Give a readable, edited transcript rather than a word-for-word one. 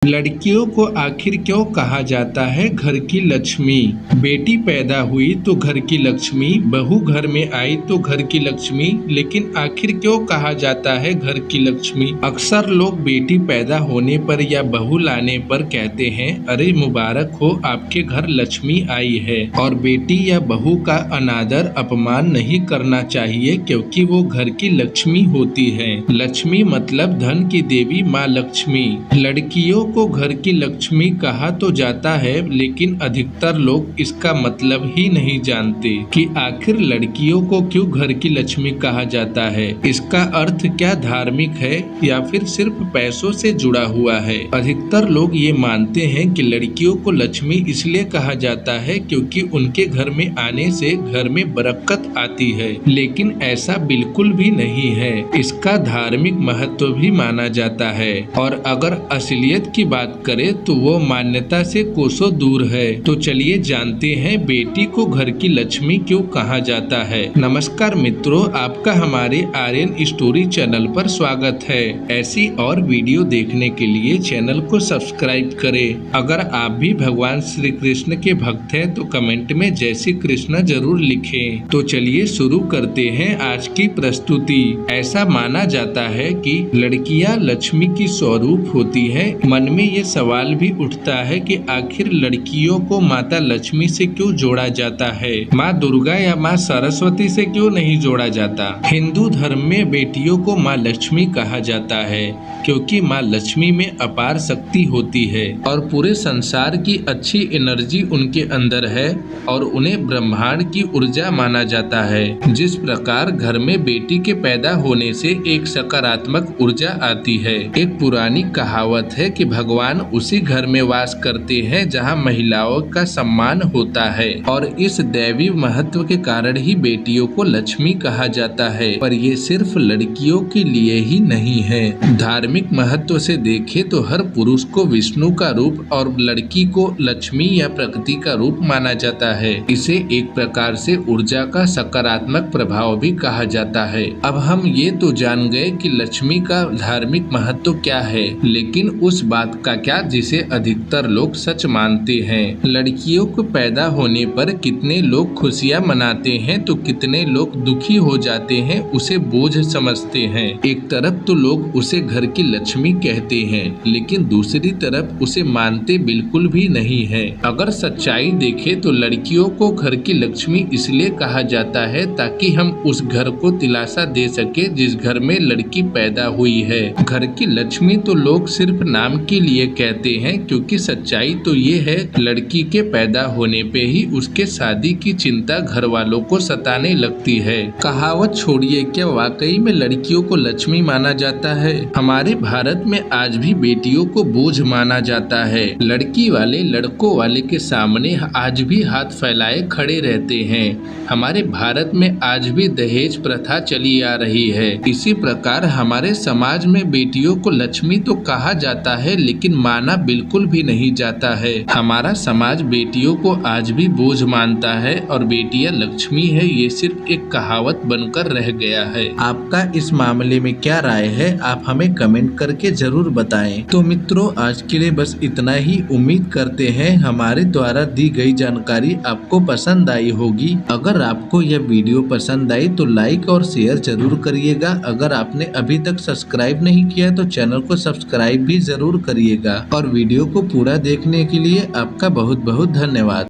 लड़कियों को आखिर क्यों कहा जाता है घर की लक्ष्मी? बेटी पैदा हुई तो घर की लक्ष्मी, बहू घर में आई तो घर की लक्ष्मी, लेकिन आखिर क्यों कहा जाता है घर की लक्ष्मी? अक्सर लोग बेटी पैदा होने पर या बहू लाने पर कहते हैं, अरे मुबारक हो, आपके घर लक्ष्मी आई है। और बेटी या बहू का अनादर अपमान नहीं करना चाहिए, क्योंकि वो घर की लक्ष्मी होती है। लक्ष्मी मतलब धन की देवी माँ लक्ष्मी। लड़कियों को घर की लक्ष्मी कहा तो जाता है, लेकिन अधिकतर लोग इसका मतलब ही नहीं जानते कि आखिर लड़कियों को क्यों घर की लक्ष्मी कहा जाता है। इसका अर्थ क्या धार्मिक है या फिर सिर्फ पैसों से जुड़ा हुआ है? अधिकतर लोग ये मानते हैं कि लड़कियों को लक्ष्मी इसलिए कहा जाता है क्योंकि उनके घर में आने से घर में बरकत आती है, लेकिन ऐसा बिल्कुल भी नहीं है। इसका धार्मिक महत्व भी माना जाता है, और अगर असलियत की बात करें तो वो मान्यता से कोसों दूर है। तो चलिए जानते हैं बेटी को घर की लक्ष्मी क्यों कहा जाता है। नमस्कार मित्रों, आपका हमारे आर्यन स्टोरी चैनल पर स्वागत है। ऐसी और वीडियो देखने के लिए चैनल को सब्सक्राइब करें। अगर आप भी भगवान श्री कृष्ण के भक्त हैं तो कमेंट में जय श्री कृष्ण जरूर लिखें। तो चलिए शुरू करते हैं आज की प्रस्तुति। ऐसा माना जाता है कि लड़कियां लक्ष्मी की स्वरूप होती है। मन में ये सवाल भी उठता है कि आखिर लड़कियों को माता लक्ष्मी से क्यों जोड़ा जाता है, माँ दुर्गा या माँ सरस्वती से क्यों नहीं जोड़ा जाता? हिंदू धर्म में बेटियों को माँ लक्ष्मी कहा जाता है क्योंकि माँ लक्ष्मी में अपार शक्ति होती है और पूरे संसार की अच्छी एनर्जी उनके अंदर है और उन्हें ब्रह्मांड की ऊर्जा माना जाता है। जिस प्रकार घर में बेटी के पैदा होने से एक सकारात्मक ऊर्जा आती है। एक पुरानी कहावत है कि भगवान उसी घर में वास करते हैं जहां महिलाओं का सम्मान होता है, और इस दैवी महत्व के कारण ही बेटियों को लक्ष्मी कहा जाता है। पर ये सिर्फ लड़कियों के लिए ही नहीं है। धार्मिक महत्व से देखें तो हर पुरुष को विष्णु का रूप और लड़की को लक्ष्मी या प्रकृति का रूप माना जाता है। इसे एक प्रकार से ऊर्जा का सकारात्मक प्रभाव भी कहा जाता है। अब हम ये तो जान गए कि लक्ष्मी का धार्मिक महत्व क्या है, लेकिन उस बात का क्या जिसे अधिकतर लोग सच मानते हैं। लड़कियों को पैदा होने पर कितने लोग खुशियां मनाते हैं तो कितने लोग दुखी हो जाते हैं, उसे बोझ समझते हैं। एक तरफ तो लोग उसे घर की लक्ष्मी कहते हैं, लेकिन दूसरी तरफ उसे मानते बिल्कुल भी नहीं है। अगर सच्चाई देखें तो लड़कियों को घर की लक्ष्मी इसलिए कहा जाता है ताकि हम उस घर को दिलासा दे सके जिस घर में लड़की पैदा हुई है। घर की लक्ष्मी तो लोग सिर्फ नाम के लिए कहते हैं, क्योंकि सच्चाई तो ये है लड़की के पैदा होने पे ही उसके शादी की चिंता घर वालों को सताने लगती है। कहावत छोड़िए, क्या वाकई में लड़कियों को लक्ष्मी माना जाता है? हमारे भारत में आज भी बेटियों को बोझ माना जाता है। लड़की वाले लड़कों वाले के सामने आज भी हाथ फैलाए खड़े रहते हैं। हमारे भारत में आज भी दहेज प्रथा चली आ रही है। इसी प्रकार हमारे समाज में बेटियों को लक्ष्मी तो कहा जाता है, लेकिन माना बिल्कुल भी नहीं जाता है। हमारा समाज बेटियों को आज भी बोझ मानता है और बेटियां लक्ष्मी है ये सिर्फ एक कहावत बनकर रह गया है। आपका इस मामले में क्या राय है, आप हमें कमेंट करके जरूर बताएं। तो मित्रों, आज के लिए बस इतना ही। उम्मीद करते हैं हमारे द्वारा दी गई जानकारी आपको पसंद आई होगी। अगर आपको यह वीडियो पसंद आई तो लाइक और शेयर जरूर करिएगा। अगर आपने अभी तक सब्सक्राइब नहीं किया तो चैनल को सब्सक्राइब भी जरूर करिएगा। और वीडियो को पूरा देखने के लिए आपका बहुत बहुत धन्यवाद।